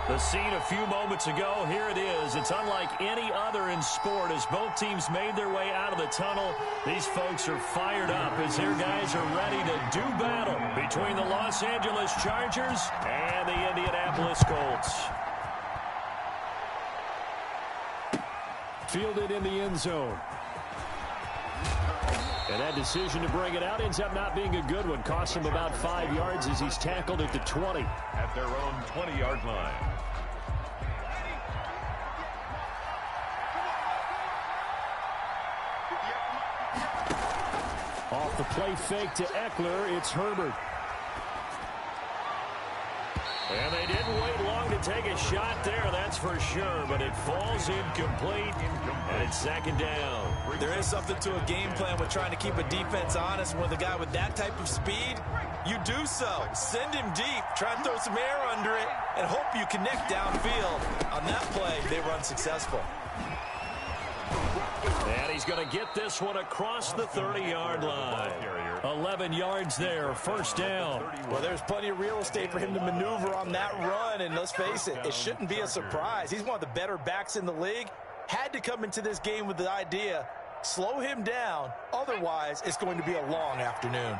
The scene a few moments ago, here it is. It's unlike any other in sport as both teams made their way out of the tunnel. These folks are fired up as their guys are ready to do battle between the Los Angeles Chargers and the Indianapolis Colts. Fielded in the end zone. And that decision to bring it out ends up not being a good one. Costs him about 5 yards as he's tackled at the 20. At their own 20-yard line. Off the play fake to Eckler, it's Herbert. And they didn't wait long to take a shot there, that's for sure. But it falls incomplete, and it's second down. There is something to a game plan with trying to keep a defense honest. With a guy with that type of speed, you do so. Send him deep, try and throw some air under it, and hope you connect downfield. On that play, they were unsuccessful. And he's going to get this one across the 30-yard line. 11 yards there, first down. Well, there's plenty of real estate for him to maneuver on that run, and let's face it, it shouldn't be a surprise. He's one of the better backs in the league. Had to come into this game with the idea, slow him down, otherwise it's going to be a long afternoon.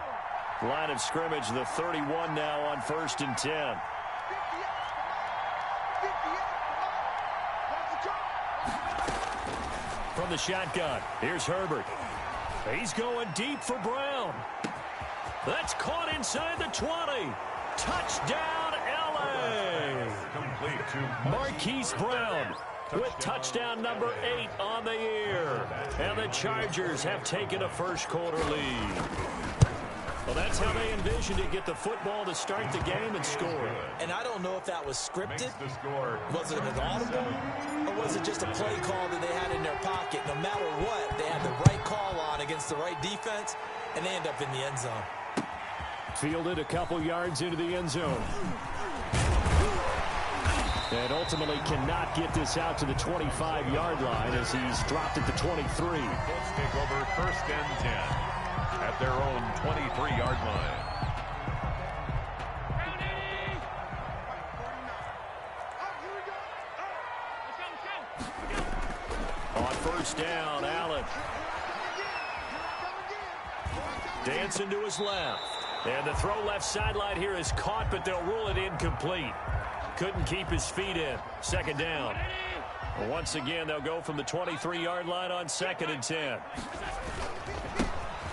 Line of scrimmage, the 31 now on 1st and 10. From the shotgun, here's Herbert. He's going deep for Brown. That's caught inside the 20. Touchdown, L.A. Complete to Marquise Brown with touchdown number 8 on the year. And the Chargers have taken a first-quarter lead. Well, that's how they envisioned it, get the football to start the game and score. And I don't know if that was scripted. Was it an audible? Or was it just a play call that they had in their pocket? No matter what, they had the right call on against the right defense, and they end up in the end zone. Fielded a couple yards into the end zone. And ultimately cannot get this out to the 25-yard line as he's dropped at the 23. Colts take over 1st and 10. At their own 23-yard line. On 1st down, Allen. Dancing to his left. And the throw left sideline here is caught, but they'll rule it incomplete. Couldn't keep his feet in. 2nd down. Once again, they'll go from the 23-yard line on 2nd and 10.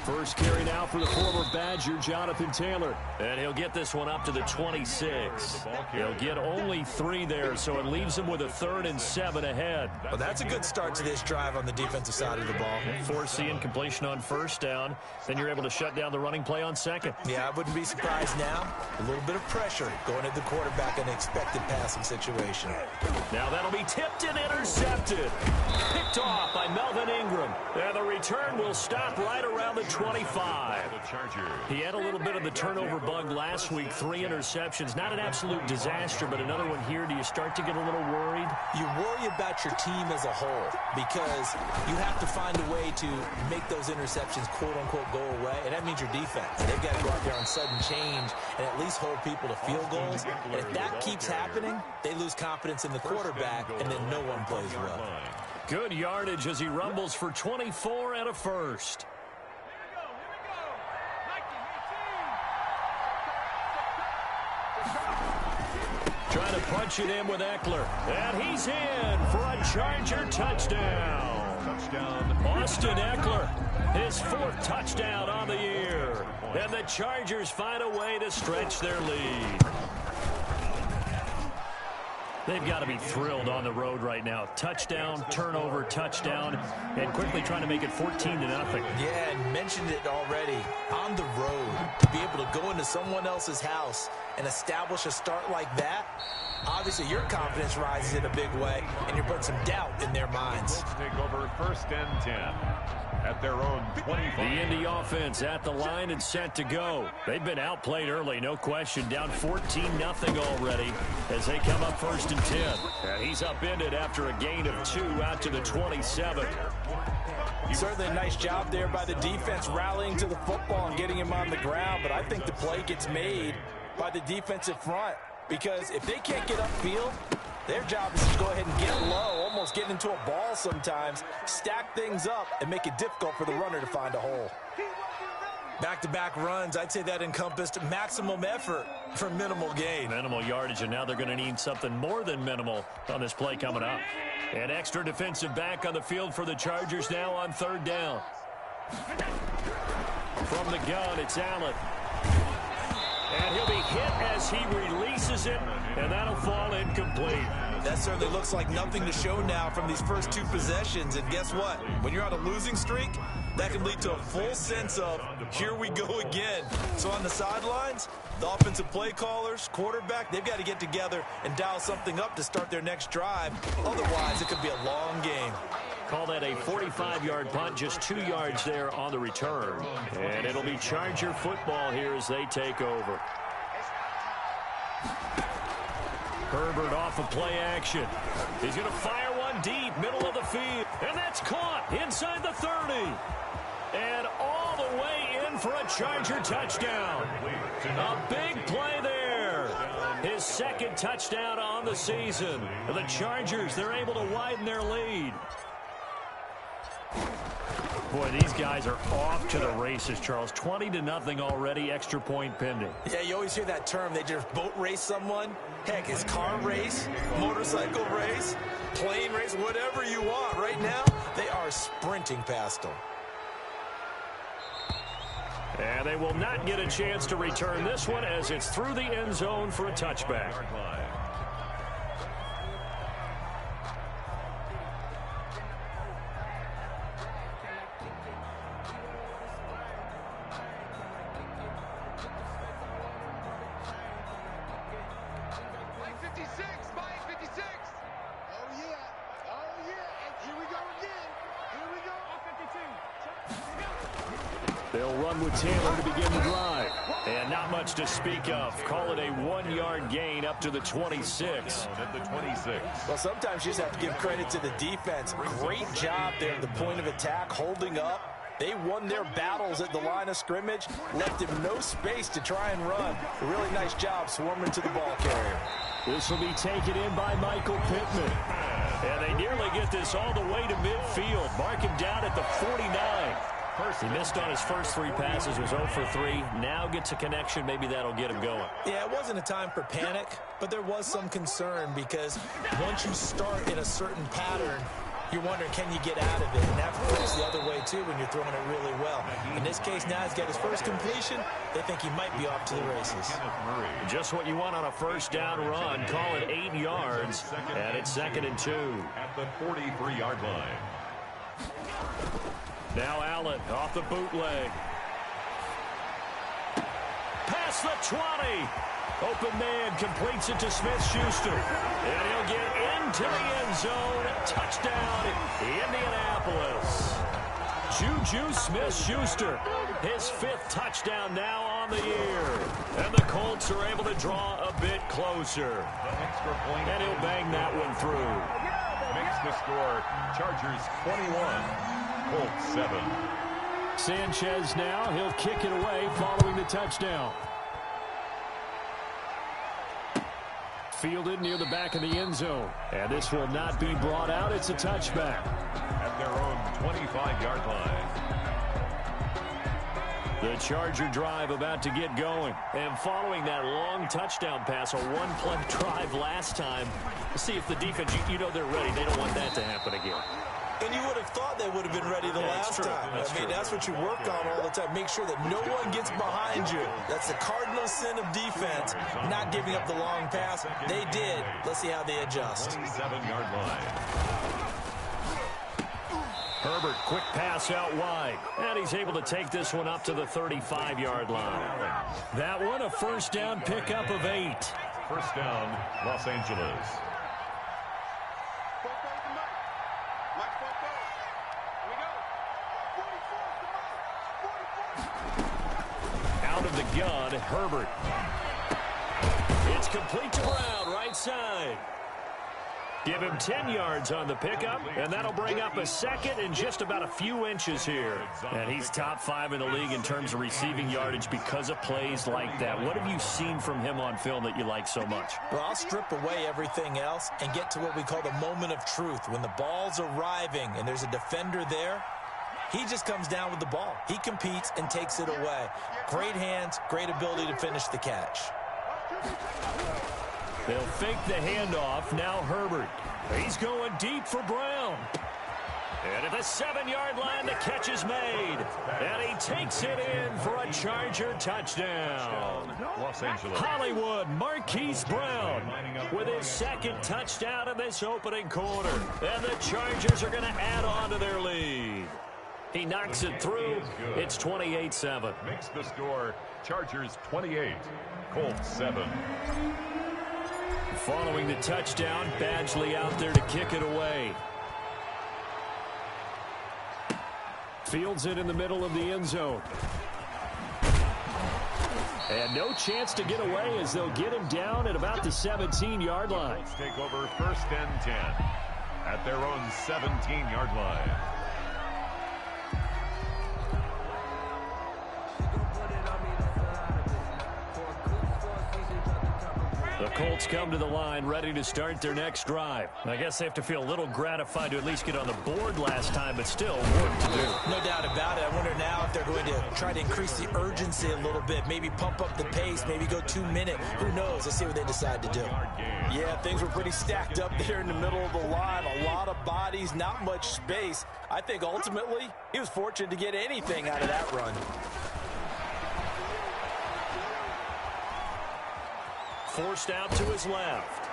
First carry now for the former Badger, Jonathan Taylor. And he'll get this one up to the 26. He'll get only 3 there, so it leaves him with a 3rd and 7 ahead. Well, that's a good start to this drive on the defensive side of the ball. Force the incompletion on 1st down. Then you're able to shut down the running play on 2nd. Yeah, I wouldn't be surprised now. A little bit of pressure going at the quarterback in an expected passing situation. Now that'll be tipped and intercepted. Picked off by Melvin Ingram. And the return will stop right around the 25. He had a little bit of the turnover bug last week. 3 interceptions. Not an absolute disaster, but another one here. Do you start to get a little worried? You worry about your team as a whole because you have to find a way to make those interceptions quote-unquote go away, and that means your defense. They've got to go out there on sudden change and at least hold people to field goals. And if that keeps happening, they lose confidence in the quarterback, and then no one plays well. Good yardage as he rumbles for 24 and a first. Trying to punch it in with Eckler. And he's in for a Charger touchdown. Austin Eckler, his 4th touchdown on the year. And the Chargers find a way to stretch their lead. They've got to be thrilled on the road right now. Touchdown, turnover, touchdown, and quickly trying to make it 14-0. Yeah, and mentioned it already. On the road, to be able to go into someone else's house and establish a start like that, obviously your confidence rises in a big way, and you're putting some doubt in their minds. Colts take over 1st and 10. At their own 25. The Indy offense at the line and set to go. They've been outplayed early, no question. Down 14-0 already as they come up 1st and 10. And he's upended after a gain of 2 out to the 27. Certainly a nice job there by the defense rallying to the football and getting him on the ground. But I think the play gets made by the defensive front. Because if they can't get upfield, Their job is to go ahead and get low, almost get into a ball sometimes, stack things up, and make it difficult for the runner to find a hole. Back-to-back runs, I'd say that encompassed maximum effort for minimal gain. Minimal yardage, and now they're going to need something more than minimal on this play coming up. An extra defensive back on the field for the Chargers now on 3rd down. From the gun, it's Allen. And he'll be hit as he releases it, and that'll fall incomplete. That certainly looks like nothing to show now from these first 2 possessions. And guess what? When you're on a losing streak, that can lead to a full sense of, here we go again. So on the sidelines, the offensive play callers, quarterback, they've got to get together and dial something up to start their next drive. Otherwise, it could be a long game. Call that a 45-yard punt, just 2 yards there on the return. And it'll be Charger football here as they take over. Herbert off of play action. He's going to fire one deep, middle of the field. And that's caught inside the 30. And all the way in for a Charger touchdown. A big play there. His 2nd touchdown on the season. The Chargers, they're able to widen their lead. Boy, these guys are off to the races, Charles. 20-0 already, extra point pending. Yeah, you always hear that term. They just boat race someone. Heck, it's car race, motorcycle race, plane race, whatever you want. Right now, they are sprinting past them. And they will not get a chance to return this one as it's through the end zone for a touchback. They'll run with Taylor to begin the drive. And not much to speak of. Call it a 1-yard gain up to the 26. At the 26. Well, sometimes you just have to give credit to the defense. Great job there at the point of attack, holding up. They won their battles at the line of scrimmage, left him no space to try and run. A really nice job swarming to the ball carrier. This will be taken in by Michael Pittman. And they nearly get this all the way to midfield. Mark him down at the 49. He missed on his first 3 passes, was 0 for 3. Now gets a connection. Maybe that'll get him going. Yeah, it wasn't a time for panic, but there was some concern because once you start in a certain pattern, you're wondering, can you get out of it? And that works the other way, too, when you're throwing it really well. In this case, now he's got his first completion. They think he might be off to the races. Just what you want on a first down run. Call it 8 yards, and it's 2nd and 2. At the 43-yard line. Now Allen off the bootleg. Past the 20. Open man completes it to Smith-Schuster. And he'll get into the end zone. Touchdown, Indianapolis. Juju Smith-Schuster. His 5th touchdown now on the year. And the Colts are able to draw a bit closer. Extra point. And he'll bang that one through. Makes the score Chargers 21. Colts 7. Sanchez now, he'll kick it away following the touchdown. Fielded near the back of the end zone. And this will not be brought out. It's a touchback. At their own 25-yard line. The Charger drive about to get going. And following that long touchdown pass, a 1-play drive last time, see if the defense, you know they're ready. They don't want that to happen again. And you would have thought they would have been ready the last time. That's what you work on all the time. Make sure that no one gets behind you. That's the cardinal sin of defense, not giving up the long pass. They did. Let's see how they adjust. 7-yard line. Herbert, quick pass out wide. And he's able to take this one up to the 35-yard line. That one, a first down pickup of 8. First down, Los Angeles. Out of the gun, Herbert. It's complete to Brown, right side. Give him 10 yards on the pickup, and that'll bring up a second and just about a few inches here. And he's top 5 in the league in terms of receiving yardage because of plays like that. What have you seen from him on film that you like so much? Well, I'll strip away everything else and get to what we call the moment of truth. When the ball's arriving and there's a defender there, he just comes down with the ball. He competes and takes it away. Great hands, great ability to finish the catch. They'll fake the handoff. Now Herbert. He's going deep for Brown. And at the 7-yard line, the catch is made. And he takes it in for a Charger touchdown. Los Angeles. Hollywood, Marquise Brown with his second touchdown in this opening quarter. And the Chargers are going to add on to their lead. He knocks it through. It's 28-7. Makes the score Chargers 28, Colts 7. Following the touchdown, Badgley out there to kick it away. Fields it in the middle of the end zone. And no chance to get away as they'll get him down at about the 17-yard line. Colts take over 1st and 10 at their own 17-yard line. The Colts come to the line ready to start their next drive. I guess they have to feel a little gratified to at least get on the board last time, but still work to do. No doubt about it. I wonder now if they're going to try to increase the urgency a little bit, maybe pump up the pace, maybe go 2-minute. Who knows? Let's see what they decide to do. Yeah, things were pretty stacked up there in the middle of the line. A lot of bodies, not much space. I think ultimately he was fortunate to get anything out of that run. Forced out to his left.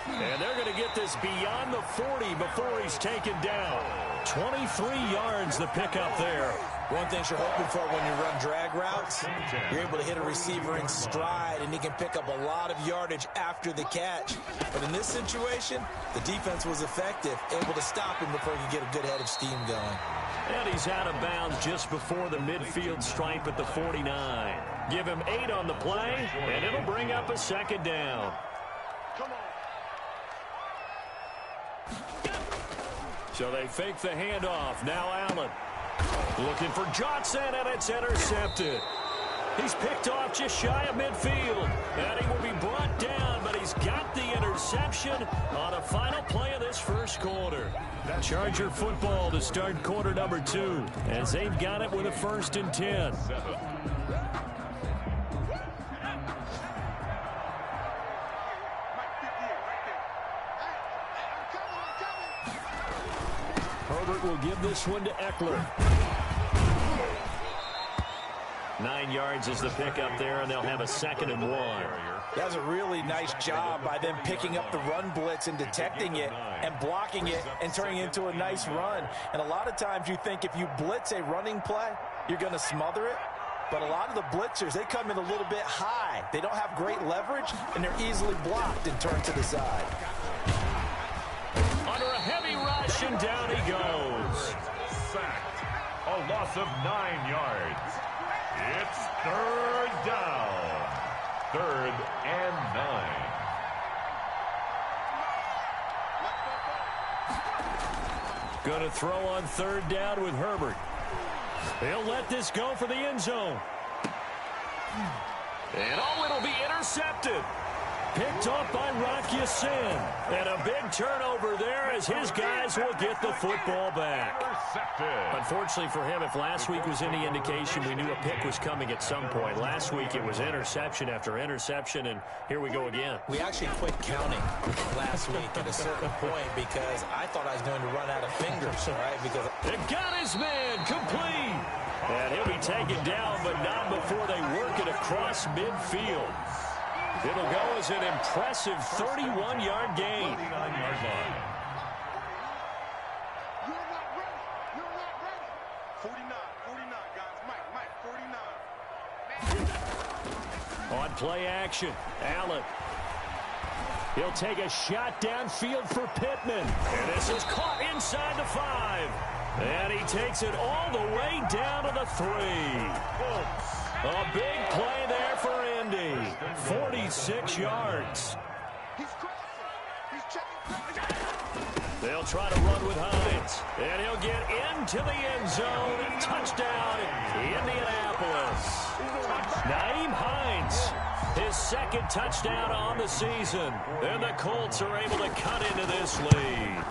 And they're going to get this beyond the 40 before he's taken down. 23 yards the pickup there. One thing you're hoping for when you run drag routes, you're able to hit a receiver in stride, and he can pick up a lot of yardage after the catch. But in this situation, the defense was effective, able to stop him before he could get a good head of steam going. And he's out of bounds just before the midfield stripe at the 49. Give him 8 on the play, and it'll bring up a second down. So they fake the handoff. Now Allen looking for Johnson, and it's intercepted. He's picked off just shy of midfield, and he will be brought down, but he's got the interception on a final play of this first quarter. Charger football to start quarter number 2, as they've got it with a 1st and 10. Herbert will give this one to Eckler. 9 yards is the pickup there, and they'll have a 2nd and 1. That was a really nice job by them picking up the run blitz and detecting it and blocking it and turning it into a nice run. And a lot of times you think if you blitz a running play, you're going to smother it. But a lot of the blitzers, they come in a little bit high. They don't have great leverage, and they're easily blocked and turned to the side. Under a heavy rush, and down he goes. Sacked. A loss of 9 yards. It's 3rd down. 3rd and 9. Going to throw on 3rd down with Herbert. He'll let this go for the end zone. And it'll be intercepted. Picked off by Rocky Sin. And a big turnover there as his guys will get the football back. Unfortunately for him, if last week was any indication, we knew a pick was coming at some point. Last week it was interception after interception, and here we go again. We actually quit counting last week at a certain point because I thought I was going to run out of fingers, all right? Because They got his man complete. And he'll be taken down, but not before they work it across midfield. It'll go as an impressive 31-yard gain. 39-yard line. You're not ready. You're not ready. 49, guys. Mike, 49. On play action, Allen. He'll take a shot downfield for Pittman. And this is caught inside the 5. And he takes it all the way down to the 3. A big play there for Indy. 46 yards. He's crossing. He's They'll try to run with Hines, and he'll get into the end zone. Touchdown, Indianapolis. Nyheim Hines, his second touchdown on the season, and the Colts are able to cut into this lead.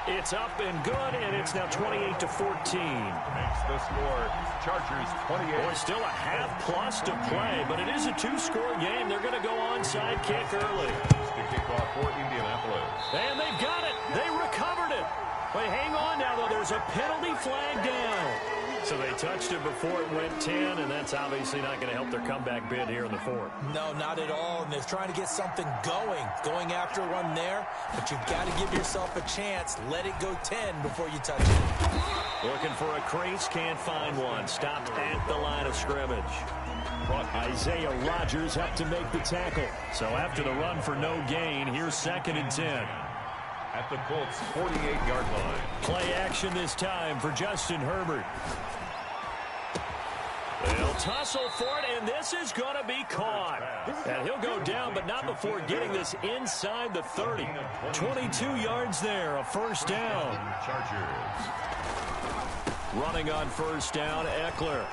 It's up and good, and it's now 28-14. Makes the score. Chargers 28. Boy, still a half-plus to play, but it is a two-score game. They're going to go onside kick early. To kick off for Indianapolis. And they've got it. They recovered it. But hang on now, though. There's a penalty flag down. So they touched it before it went 10, and that's obviously not going to help their comeback bid here in the fourth. No, not at all. And they're trying to get something going after one there. But you've got to give yourself a chance. Let it go 10 before you touch it. Looking for a crease, can't find one. Stopped at the line of scrimmage. Isaiah Rodgers up to make the tackle. So after the run for no gain, here's 2nd and 10. At the Colts' 48-yard line. Play action this time for Justin Herbert. They'll tussle for it, and this is going to be caught. And he'll go down, but not before getting this inside the 30. 22 yards there, a first down. Chargers. Running on first down, Eckler.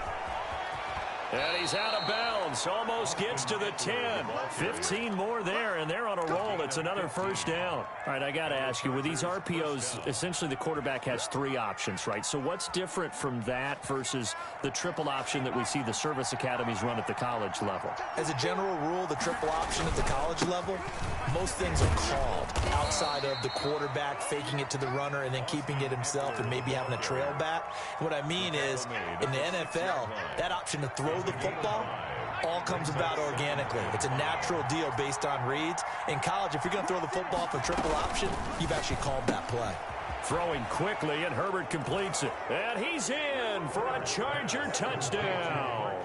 And he's out of bounds. Almost gets to the 10. 15 more there, and they're on a roll. It's another first down. All right, I got to ask you, with these RPOs, essentially the quarterback has 3 options, right? So what's different from that versus the triple option that we see the service academies run at the college level? As a general rule, the triple option at the college level, most things are called outside of the quarterback faking it to the runner and then keeping it himself and maybe having a trail back. What I mean is, in the NFL, that option to throw the football all comes about organically. It's a natural deal based on reads. In college, if you're going to throw the football for triple option, you've actually called that play. Throwing quickly, and Herbert completes it. And he's in for a Charger touchdown.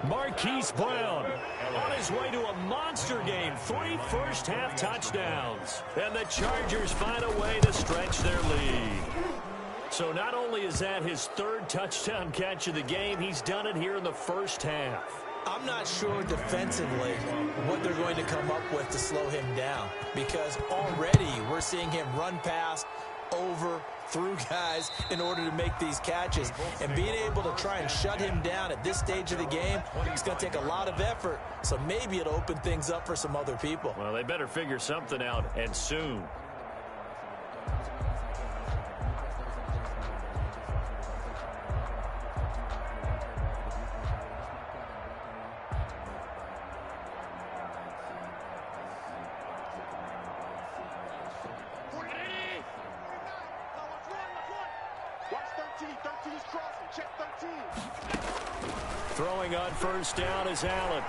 Marquise Brown on his way to a monster game. 3 first-half touchdowns. And the Chargers find a way to stretch their lead. So not only is that his 3rd touchdown catch of the game, he's done it here in the first half. I'm not sure defensively what they're going to come up with to slow him down, because already we're seeing him run past, over, through guys in order to make these catches. And being able to try and shut him down at this stage of the game, it's going to take a lot of effort. So maybe it'll open things up for some other people. Well, they better figure something out, and soon. Throwing on first down is Allen.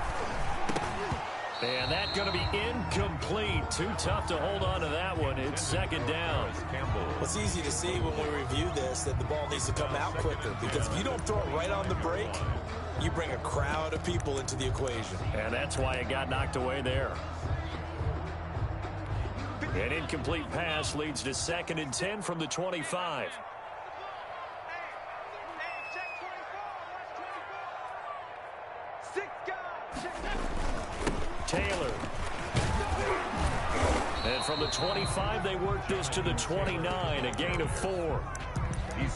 And that's going to be incomplete. Too tough to hold on to that one. It's 2nd down. Well, it's easy to see when we review this that the ball needs to come out quicker, because if you don't throw it right on the break, you bring a crowd of people into the equation. And that's why it got knocked away there. An incomplete pass leads to 2nd and 10 from the 25. Taylor. And from the 25, they work this to the 29, a gain of 4.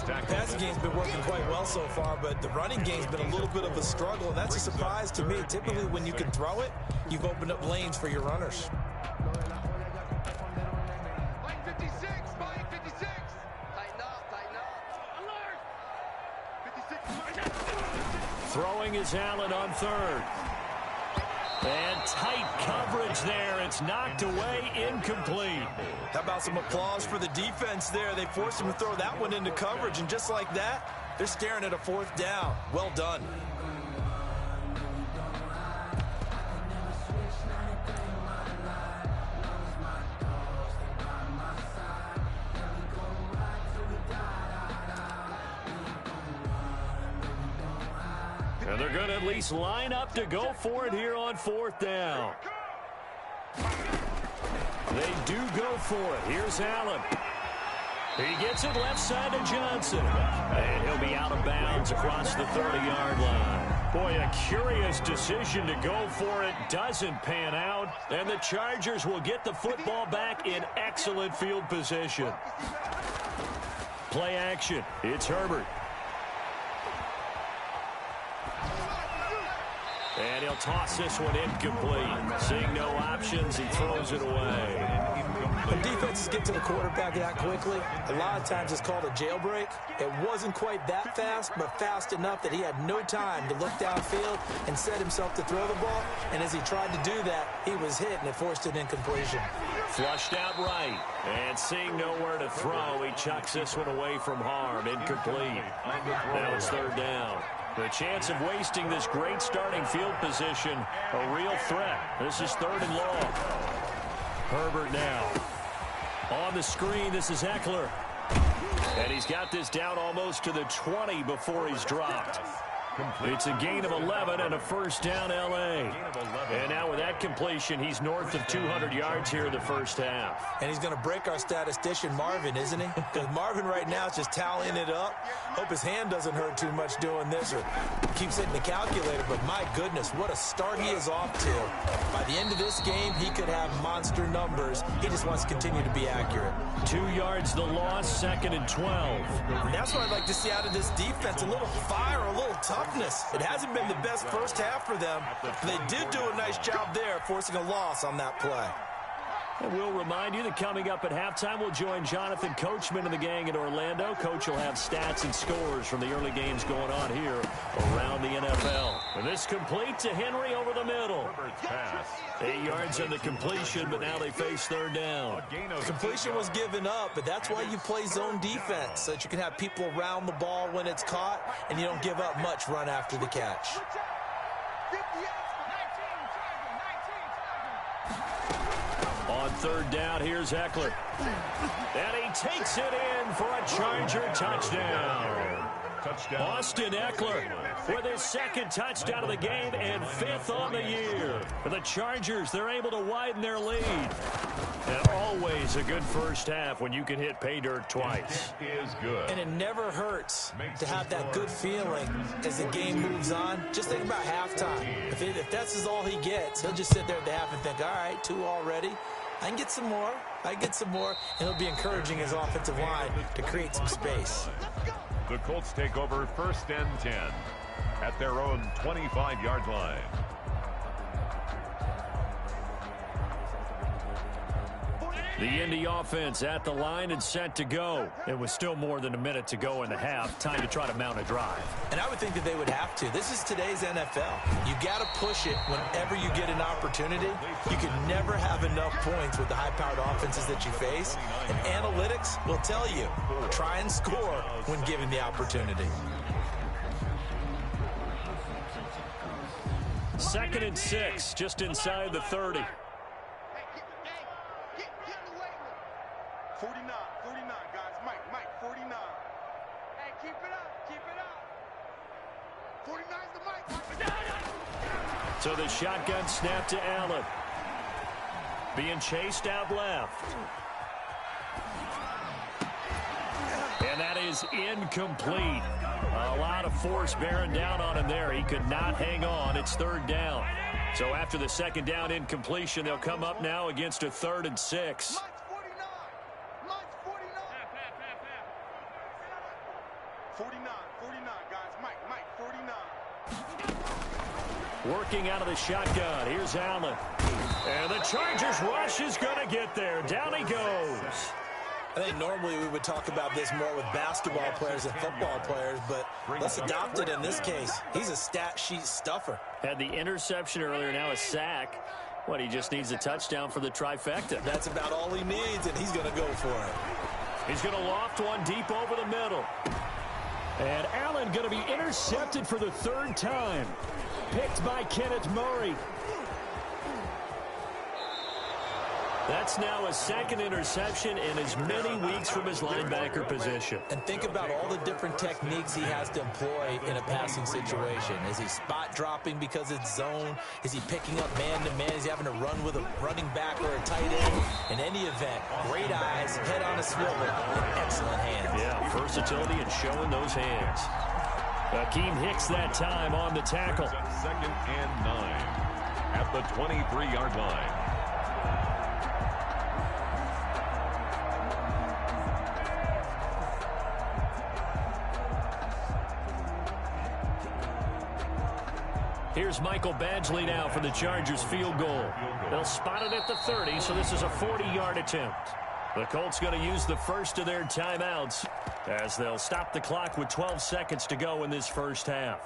Passing game's been working quite well so far, but the running game's been a little bit of a struggle, and that's a surprise to me. Typically, when you can throw it, you've opened up lanes for your runners. Throwing is Allen on 3rd. And tight coverage there. It's knocked away, incomplete. How about some applause for the defense there? They forced him to throw that one into coverage, and just like that, they're staring at a 4th down. Well done. And they're going to at least line up to go for it here on 4th down. They do go for it. Here's Allen. He gets it left side to Johnson. And he'll be out of bounds across the 30-yard line. Boy, a curious decision to go for it. Doesn't pan out. And the Chargers will get the football back in excellent field position. Play action. It's Herbert. And he'll toss this one incomplete. Seeing no options, he throws it away. When defenses get to the quarterback that quickly, a lot of times it's called a jailbreak. It wasn't quite that fast, but fast enough that he had no time to look downfield and set himself to throw the ball. And as he tried to do that, he was hit, and it forced an incompletion. Flushed out right. And seeing nowhere to throw, he chucks this one away from harm. Incomplete. Now it's third down. The chance of wasting this great starting field position, a real threat. This is third and long. Herbert now. On the screen, this is Eckler. And he's got this down almost to the 20 before he's dropped. It's a gain of 11 and a first down, L.A. And now with that completion, he's north of 200 yards here in the first half. And he's going to break our statistician, Marvin, isn't he? Because Marvin right now is just tallying it up. Hope his hand doesn't hurt too much doing this or keeps hitting the calculator. But my goodness, what a start he is off to. By the end of this game, he could have monster numbers. He just wants to continue to be accurate. 2 yards the loss, second and 12. And that's what I'd like to see out of this defense. A little fire, a little toughness. It hasn't been the best first half for them. They did do a nice job there, forcing a loss on that play. And we'll remind you that coming up at halftime, we'll join Jonathan Coachman and the gang in Orlando. Coach will have stats and scores from the early games going on here around the NFL. And this complete to Henry over the middle. 8 yards on the completion, but now they face third down. Completion was given up, but that's why you play zone defense, so that you can have people around the ball when it's caught, and you don't give up much run after the catch. On third down, here's Eckler. And he takes it in for a Charger touchdown. Austin Eckler with his second touchdown of the game and fifth on the year. For the Chargers, they're able to widen their lead. And always a good first half when you can hit pay dirt twice. And it never hurts to have that good feeling as the game moves on. Just think about halftime. If that's all he gets, he'll just sit there at the half and think, all right, 2 already. I can get some more. I can get some more. And he'll be encouraging his offensive line to create some space. The Colts take over first and 10 at their own 25-yard line. The Indy offense at the line and set to go. It was still more than a minute to go in the half. Time to try to mount a drive. And I would think that they would have to. This is today's NFL. You got to push it whenever you get an opportunity. You can never have enough points with the high-powered offenses that you face. And analytics will tell you, try and score when given the opportunity. Second and 6, just inside the 30. 49, guys. Mike, 49. Hey, keep it up. 49's the Mike. So the shotgun snap to Allen. Being chased out left. And that is incomplete. A lot of force bearing down on him there. He could not hang on. It's third down. So after the second down incompletion, they'll come up now against a 3rd and 6. 49, guys. Mike, 49. Working out of the shotgun. Here's Allen. And the Chargers rush is going to get there. Down he goes. I think normally we would talk about this more with basketball players and football players, but let's adopt it in this case. He's a stat sheet stuffer. Had the interception earlier, now a sack. What, he just needs a touchdown for the trifecta. That's about all he needs, and he's going to go for it. He's going to loft one deep over the middle. And Allen going to be intercepted for the 3rd time. Picked by Kenneth Murray. That's now a second interception in as many weeks from his linebacker position. And think about all the different techniques he has to employ in a passing situation. Is he spot dropping because it's zone? Is he picking up man-to-man? Is he having to run with a running back or a tight end? In any event, great eyes, head on a swivel, and excellent hands. Yeah, versatility and showing those hands. Akeem Hicks that time on the tackle. Second and 9 at the 23-yard line. Here's Michael Badgley now for the Chargers field goal. They'll spot it at the 30, so this is a 40-yard attempt. The Colts going to use the first of their timeouts as they'll stop the clock with 12 seconds to go in this first half.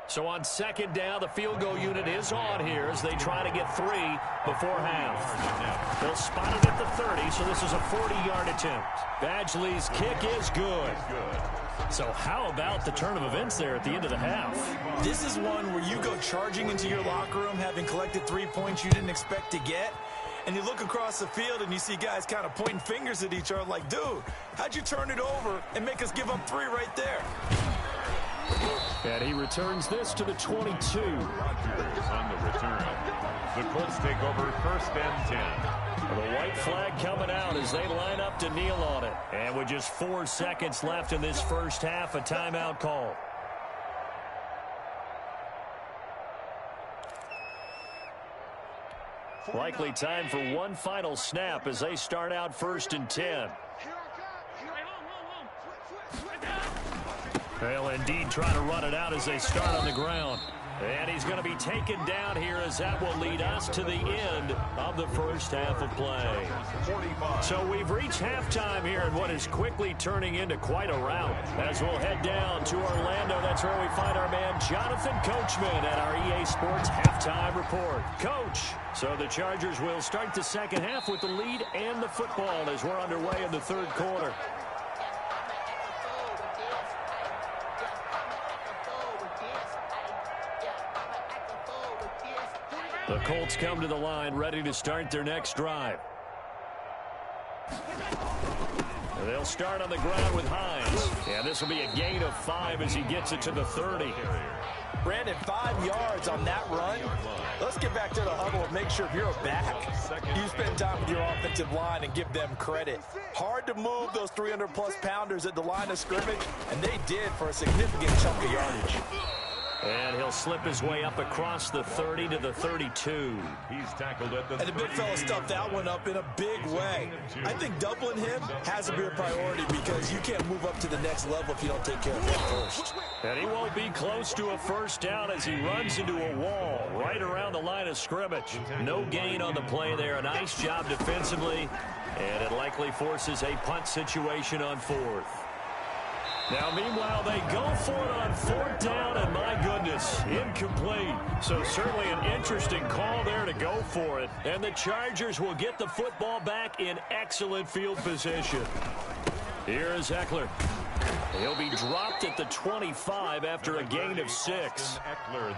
So on second down, the field goal unit is on here as they try to get 3 before half. They'll spot it at the 30, so this is a 40-yard attempt. Badgley's kick is good. So how about the turn of events there at the end of the half? This is one where you go charging into your locker room having collected 3 points you didn't expect to get. And you look across the field and you see guys kind of pointing fingers at each other like, dude, how'd you turn it over and make us give up 3 right there? And he returns this to the 22. Rodgers on the return. The Colts take over first and 10. The white flag coming out as they line up to kneel on it. And with just 4 seconds left in this first half, a timeout call. Likely time for one final snap as they start out first and 10. They'll indeed try to run it out as they start on the ground. And he's going to be taken down here as that will lead us to the end of the first half of play. So we've reached halftime here in what is quickly turning into quite a rout. As we'll head down to Orlando, that's where we find our man Jonathan Coachman at our EA Sports Halftime Report. Coach, so the Chargers will start the second half with the lead and the football as we're underway in the third quarter. The Colts come to the line ready to start their next drive. They'll start on the ground with Hines. Yeah, this will be a gain of 5 as he gets it to the 30. Brandon, 5 yards on that run. Let's get back to the huddle and make sure if you're back, you spend time with your offensive line and give them credit. Hard to move those 300-plus pounders at the line of scrimmage, and they did for a significant chunk of yardage. And he'll slip his way up across the 30 to the 32. He's tackled at the 30. And the big fella stuffed that one up in a big way. I think doubling him has to be a priority because you can't move up to the next level if you don't take care of him first. And he won't be close to a first down as he runs into a wall right around the line of scrimmage. No gain on the play there. A nice job defensively. And it likely forces a punt situation on 4th. Now, meanwhile, they go for it on 4th down, and my goodness, incomplete. So certainly an interesting call there to go for it. And the Chargers will get the football back in excellent field position. Here is Eckler. He'll be dropped at the 25 after a gain of 6.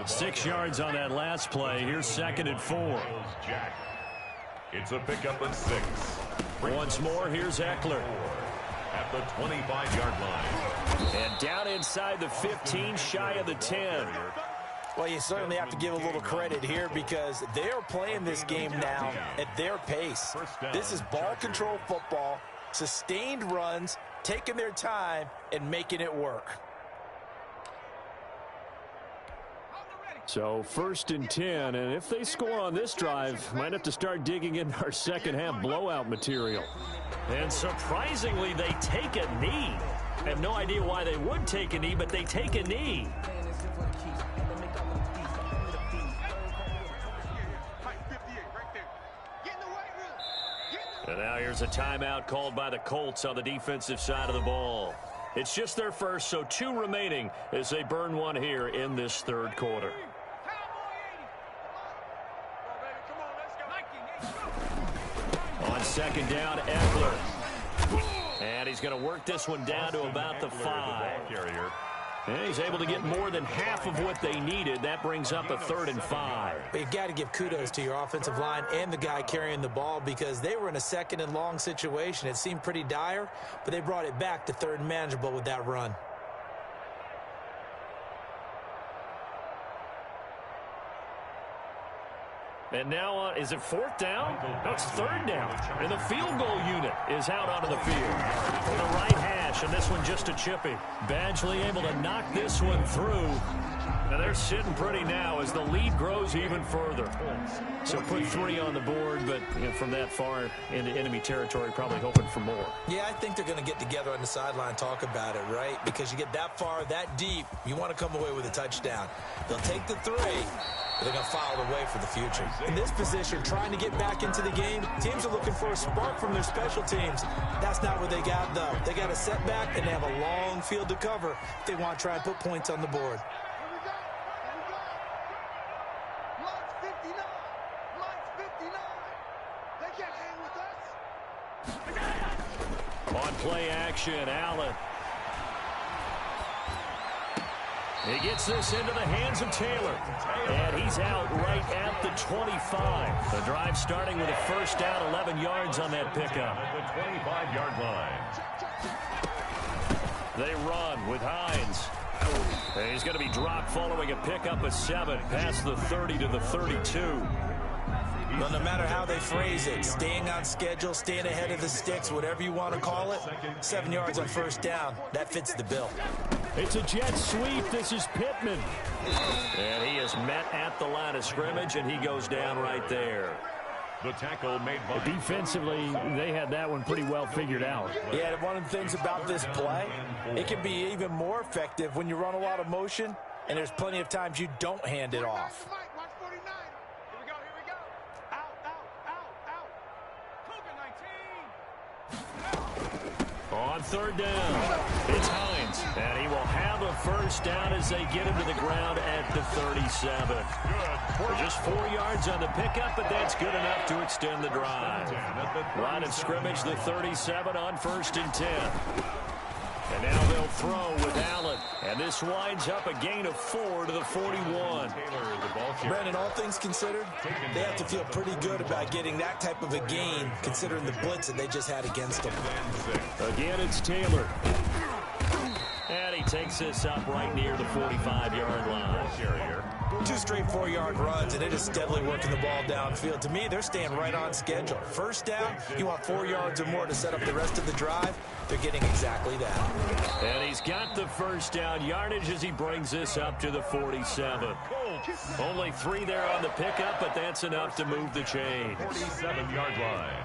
6 yards on that last play. Here's 2nd and 4. It's a pickup of 6. Once more, here's Eckler. At the 25-yard line. And down inside the 15, shy of the 10. Well, you certainly have to give a little credit here because they're playing this game now at their pace. This is ball control football, sustained runs, taking their time, and making it work. So 1st and 10, and if they score on this drive, might have to start digging into our second half blowout material. And surprisingly, they take a knee. I have no idea why they would take a knee, but they take a knee. And now here's a timeout called by the Colts on the defensive side of the ball. It's just their first, so 2 remaining as they burn one here in this third quarter. On second down, Eckler. And he's going to work this one down to about the 5. And he's able to get more than half of what they needed. That brings up a 3rd and 5. But you've got to give kudos to your offensive line and the guy carrying the ball because they were in a 2nd and long situation. It seemed pretty dire, but they brought it back to 3rd and manageable with that run. And now, is it fourth down? No, it's third down. And the field goal unit is out onto the field for the right hash, and this one just a chippy. Badgley able to knock this one through. Now they're sitting pretty now as the lead grows even further. So put 3 on the board, but from that far into enemy territory, probably hoping for more. Yeah, I think they're going to get together on the sideline and talk about it, right? Because you get that far, that deep, you want to come away with a touchdown. They'll take the 3. But they're going to file it away for the future. In this position, trying to get back into the game, teams are looking for a spark from their special teams. That's not what they got, though. They got a setback, and they have a long field to cover if they want to try and put points on the board. On play action, Allen. He gets this into the hands of Taylor. And he's out right at the 25. The drive starting with a first down, 11 yards on that pickup. At the 25-yard line. They run with Hines. And he's going to be dropped following a pickup of 7 past the 30 to the 32. Well, no matter how they phrase it, staying on schedule, staying ahead of the sticks, whatever you want to call it, 7 yards on first down, that fits the bill. It's a jet sweep. This is Pittman. And he is met at the line of scrimmage, and he goes down right there. The tackle made by... Defensively, they had that one pretty well figured out. Yeah, one of the things about this play, it can be even more effective when you run a lot of motion, and there's plenty of times you don't hand it off. On third down, it's Hines, and he will have a first down as they get him to the ground at the 37. Just 4 yards on the pickup, but that's good enough to extend the drive. Line of scrimmage, the 37 on 1st and 10. And now they'll throw with Allen. And this winds up a gain of 4 to the 41. Brandon, all things considered, they have to feel pretty good about getting that type of a gain, considering the blitz that they just had against them. Again, it's Taylor. And he takes this up right near the 45-yard line. 2 straight 4-yard runs, and it is steadily working the ball downfield. To me, they're staying right on schedule. First down, you want 4 yards or more to set up the rest of the drive. They're getting exactly that. And he's got the first down yardage as he brings this up to the 47. Only 3 there on the pickup, but that's enough to move the chains. 47-yard line.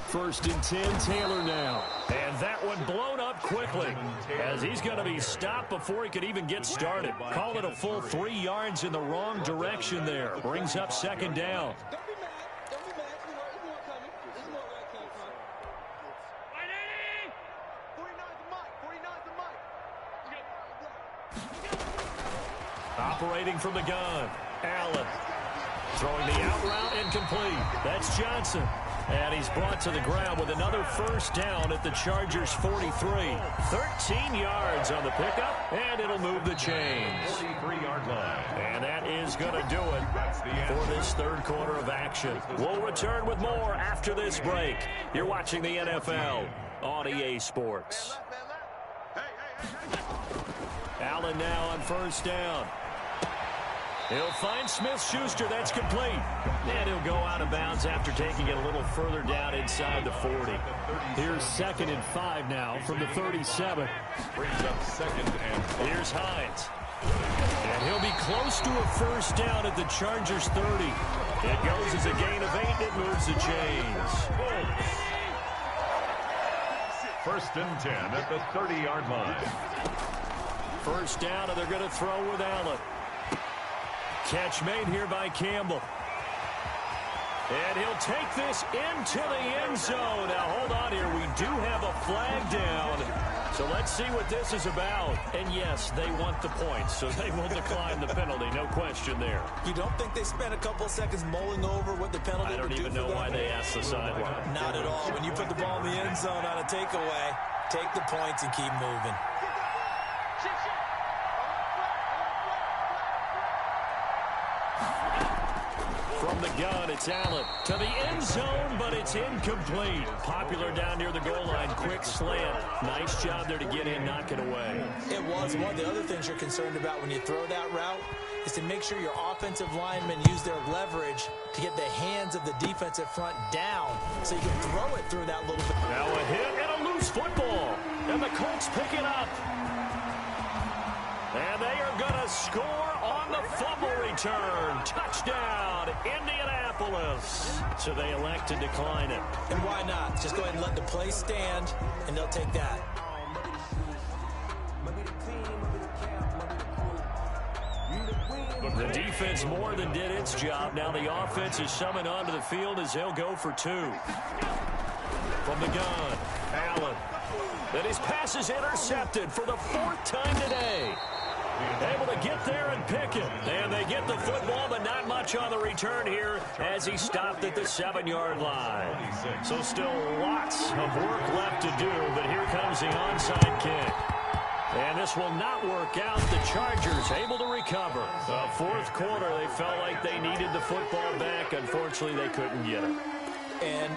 First and 10, Taylor now. And that one blown up quickly as he's going to be stopped before he could even get started. Call it a full 3 yards in the wrong direction there. Brings up second down. Operating from the gun, Allen. Throwing the out route incomplete. That's Johnson. And he's brought to the ground with another first down at the Chargers' 43. 13 yards on the pickup, and it'll move the chains. 43-yard line. And that is going to do it for this third quarter of action. We'll return with more after this break. You're watching the NFL on EA Sports. Allen now on first down. He'll find Smith-Schuster. That's complete. And he'll go out of bounds after taking it a little further down inside the 40. Here's 2nd and 5 now from the 37. Brings up 2nd and 5. Here's Hines. And he'll be close to a first down at the Chargers' 30. It goes as a gain of 8. It moves the chains. 1st and 10 at the 30-yard line. First down, and they're going to throw with Allen. Catch made here by Campbell. And he'll take this into the end zone. Now, hold on here. We do have a flag down. So let's see what this is about. And, yes, they want the points, so they will decline the penalty. No question there. You don't think they spent a couple of seconds mulling over what the penalty would do? I don't even know why they asked the sideline. Not at all. When you put the ball in the end zone on a takeaway, take the points and keep moving. From the gun, it's It's Allen to the end zone, but it's incomplete. Popular down near the goal line. Quick slant. Nice job there to get in, knock it away. It was. One of the other things you're concerned about when you throw that route is to make sure your offensive linemen use their leverage to get the hands of the defensive front down so you can throw it through that little bit. Now a hit and a loose football. And the Colts pick it up. And they are going to score on the fumble return. Touchdown, Indianapolis. So they elect to decline it. And why not? Just go ahead and let the play stand, and they'll take that. The defense more than did its job. Now the offense is summoned onto the field as they'll go for two. From the gun, Allen. And his pass is intercepted for the fourth time today. Able to get there and pick it. And they get the football, but not much on the return here as he stopped at the 7-yard line. So still lots of work left to do, but here comes the onside kick. And this will not work out. The Chargers able to recover. The fourth quarter, they felt like they needed the football back. Unfortunately, they couldn't get it. And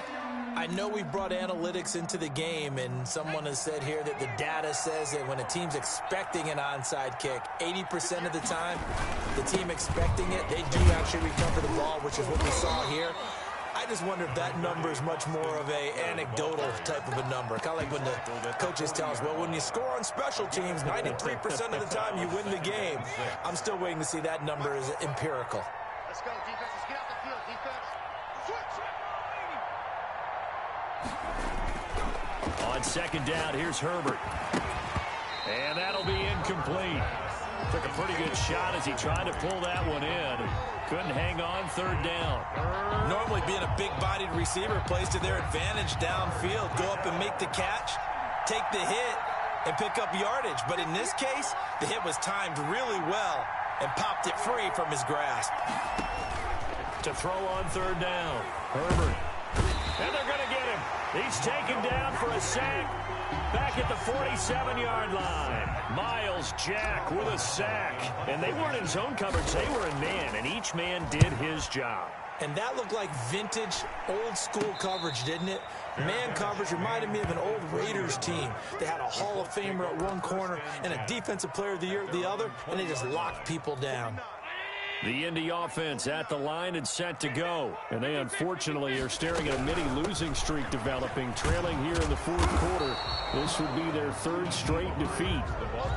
I know we brought analytics into the game, and someone has said here that the data says that when a team's expecting an onside kick, 80% of the time, the team expecting it, they do actually recover the ball, which is what we saw here. I just wonder if that number is much more of a anecdotal type of a number. Kind of like when the coaches tell us, well, when you score on special teams, 93% of the time you win the game. I'm still waiting to see that number is empirical. Let's go, defense. Let's get out the field, defense. Switch. On second down, here's Herbert. And that'll be incomplete. Took a pretty good shot as he tried to pull that one in. Couldn't hang on third down. Normally being a big-bodied receiver plays to their advantage downfield. Go up and make the catch, take the hit, and pick up yardage. But in this case, the hit was timed really well and popped it free from his grasp. To throw on third down, Herbert. And they're going to get him. He's taken down for a sack back at the 47-yard line. Miles Jack with a sack. And they weren't in zone coverage. They were in man, and each man did his job. And that looked like vintage, old-school coverage, didn't it? Man coverage reminded me of an old Raiders team. They had a Hall of Famer at one corner and a Defensive Player of the Year at the other, and they just locked people down. The Indy offense at the line and set to go. And they unfortunately are staring at a mini losing streak developing, trailing here in the fourth quarter. This would be their third straight defeat.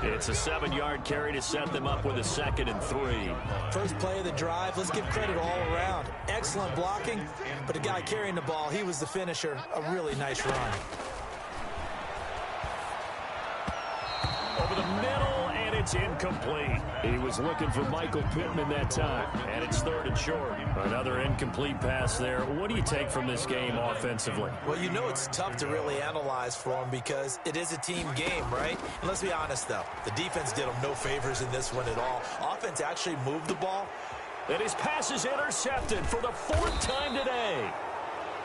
It's a 7-yard carry to set them up with a 2nd and 3. First play of the drive, let's give credit all around. Excellent blocking, but the guy carrying the ball, he was the finisher. A really nice run. Over the middle, and it's incomplete. He was looking for Michael Pittman that time, and it's 3rd and short. Another incomplete pass there. What do you take from this game offensively? Well, you know it's tough to really analyze for him because it is a team game, right? And let's be honest, though. The defense did him no favors in this one at all. Offense actually moved the ball. And his pass is intercepted for the 4th time today.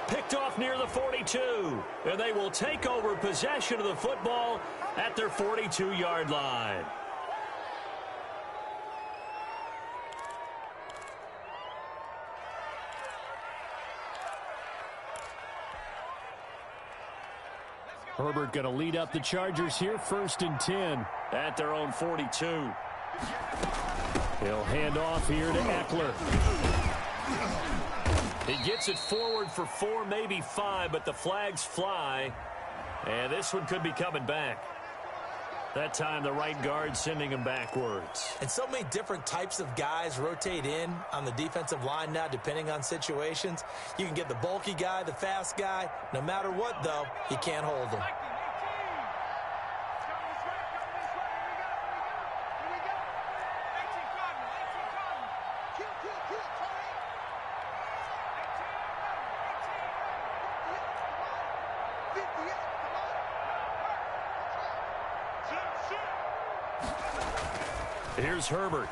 Picked off near the 42. And they will take over possession of the football at their 42-yard line. Herbert going to lead up the Chargers here, 1st and 10 at their own 42. He'll hand off here to Eckler. He gets it forward for 4, maybe 5, but the flags fly. And this one could be coming back. That time, the right guard sending him backwards. And so many different types of guys rotate in on the defensive line now, depending on situations. You can get the bulky guy, the fast guy. No matter what, though, you can't hold him. Here's Herbert.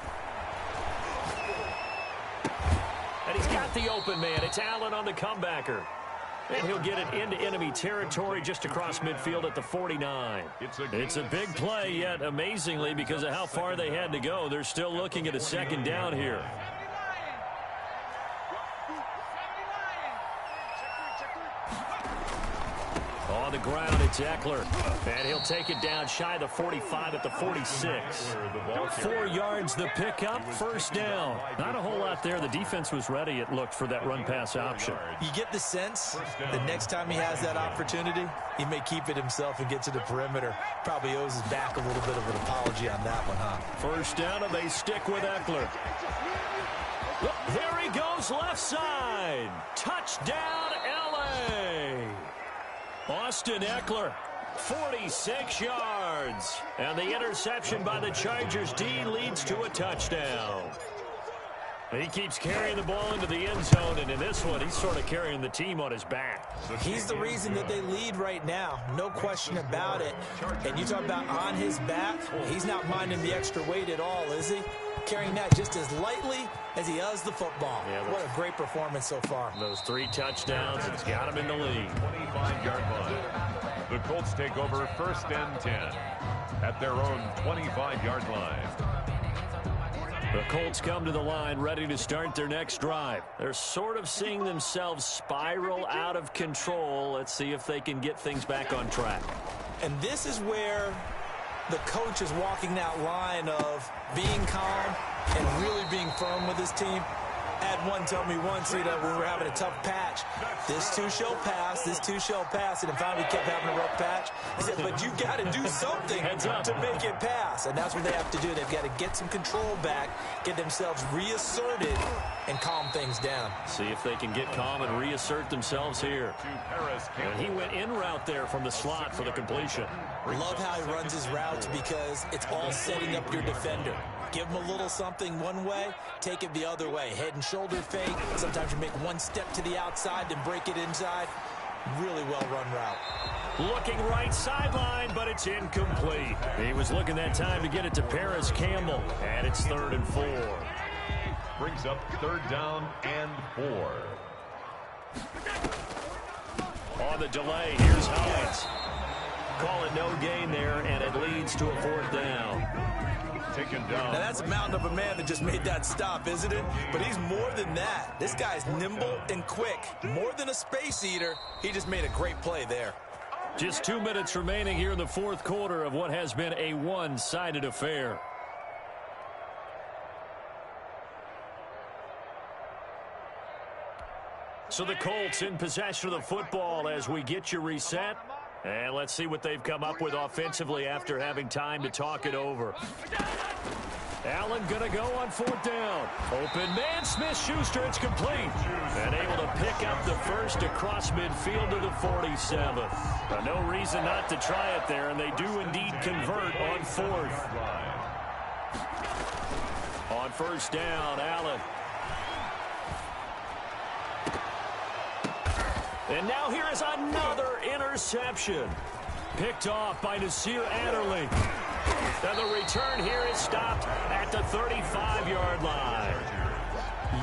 And he's got the open man. It's Allen on the comebacker. And he'll get it into enemy territory just across midfield at the 49. It's a big play, yet amazingly, because of how far they had to go, they're still looking at a 2nd down here. On the ground, it's Eckler. And he'll take it down shy of the 45 at the 46. 4 yards the pickup, first down. Not a whole lot there. The defense was ready, it looked, for that run-pass option. You get the sense the next time he has that opportunity, he may keep it himself and get to the perimeter. Probably owes his back a little bit of an apology on that one, huh? First down, and they stick with Eckler. There he goes, left side. Touchdown, L.A. Austin Eckler, 46 yards. And the interception by the Chargers D leads to a touchdown. He keeps carrying the ball into the end zone, and in this one, he's sort of carrying the team on his back. He's the reason that they lead right now, no question about it. And you talk about on his back, he's not minding the extra weight at all, is he? Carrying that just as lightly as he does the football. Yeah, what a great performance so far. Those 3 touchdowns, it's got him in the lead. 25-yard line. The Colts take over first and 10 at their own 25-yard line. The Colts come to the line ready to start their next drive. They're sort of seeing themselves spiral out of control. Let's see if they can get things back on track. And this is where the coach is walking that line of being calm and really being firm with his team. I had one tell me once, when we were having a tough patch, this too shall pass, this too shall pass, and finally we kept having a rough patch. He said, but you got to do something to make it pass, and that's what they have to do. They've got to get some control back, get themselves reasserted, and calm things down. See if they can get calm and reassert themselves here. And he went in route there from the slot for the completion. Love how he runs his routes because it's all setting up your defender. Give him a little something one way, take it the other way. Head and shoulder fake. Sometimes you make one step to the outside, then break it inside. Really well-run route. Looking right sideline, but it's incomplete. He was looking that time to get it to Paris Campbell, and it's 3rd and 4. Brings up 3rd down and 4. On the delay, here's Hines. Call it no gain there, and it leads to a 4th down. Taken down. Now that's a mountain of a man that just made that stop, isn't it? But he's more than that. This guy's nimble and quick. More than a space eater. He just made a great play there. Just 2 minutes remaining here in the 4th quarter of what has been a one-sided affair. So the Colts in possession of the football as we get you reset. And let's see what they've come up with offensively after having time to talk it over. Allen going to go on 4th down. Open man, Smith-Schuster, it's complete. And able to pick up the first across midfield to the 47th. No reason not to try it there, and they do indeed convert on 4th. On 1st down, Allen. And now here is another interception. Picked off by Nasir Adderley. And the return here is stopped at the 35-yard line.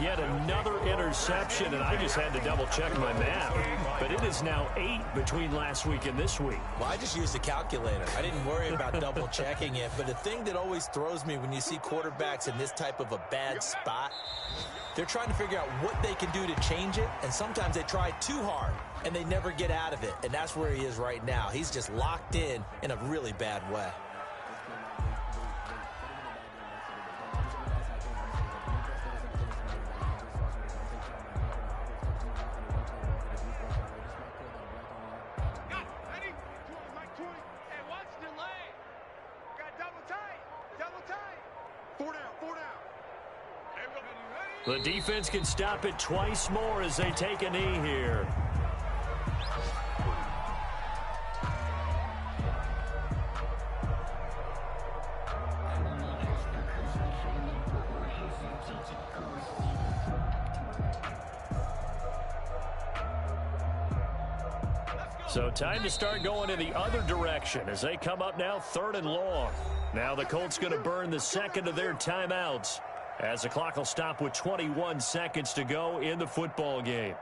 Yet another interception, and I just had to double-check my math. But it is now 8 between last week and this week. Well, I just used a calculator. I didn't worry about double-checking it. But the thing that always throws me when you see quarterbacks in this type of a bad spot, they're trying to figure out what they can do to change it, and sometimes they try too hard, and they never get out of it. And that's where he is right now. He's just locked in a really bad way. The defense can stop it twice more as they take a knee here. So time to start going in the other direction as they come up now 3rd and long. Now the Colts going to burn the second of their timeouts, as the clock will stop with 21 seconds to go in the football game.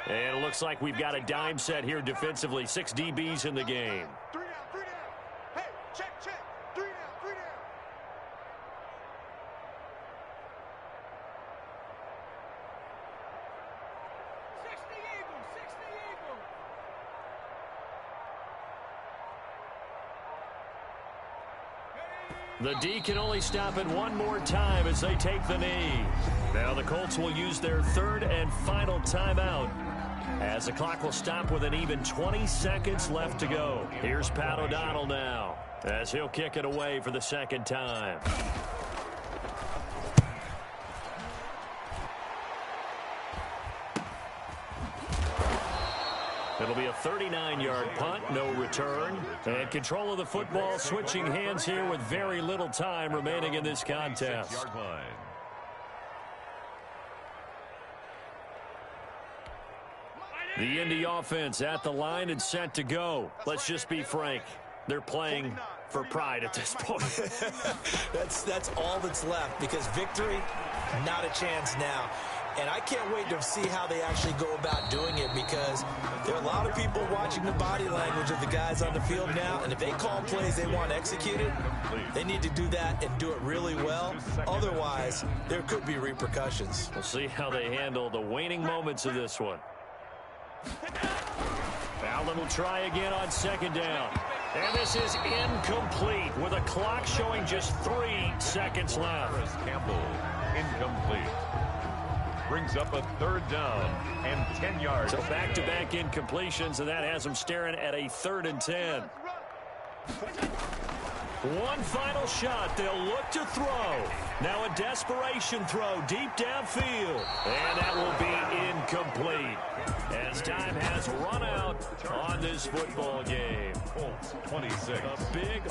And it looks like we've got a dime set here defensively. 6 DBs in the game. 3 down, 3 down. Hey, check, check. 3 down, 3 down. The D can only stop it one more time as they take the knee. Now the Colts will use their 3rd and final timeout as the clock will stop with an even 20 seconds left to go. Here's Pat O'Donnell now as he'll kick it away for the 2nd time. It'll be a 39-yard punt, no return. And control of the football switching hands here with very little time remaining in this contest. The Indy offense at the line and set to go. Let's just be frank. They're playing for pride at this point. That's all that's left, because victory, not a chance now. And I can't wait to see how they actually go about doing it, because there are a lot of people watching the body language of the guys on the field now, and if they call plays they want executed, they need to do that and do it really well. Otherwise, there could be repercussions. We'll see how they handle the waning moments of this one. Allen will try again on 2nd down. And this is incomplete with a clock showing just 3 seconds left. Campbell, incomplete. Brings up a 3rd down and 10 yards. So back-to-back incompletions, and that has them staring at a 3rd and 10. One final shot. They'll look to throw. Now a desperation throw deep downfield. And that will be incomplete as time has run out on this football game. Colts 26. A big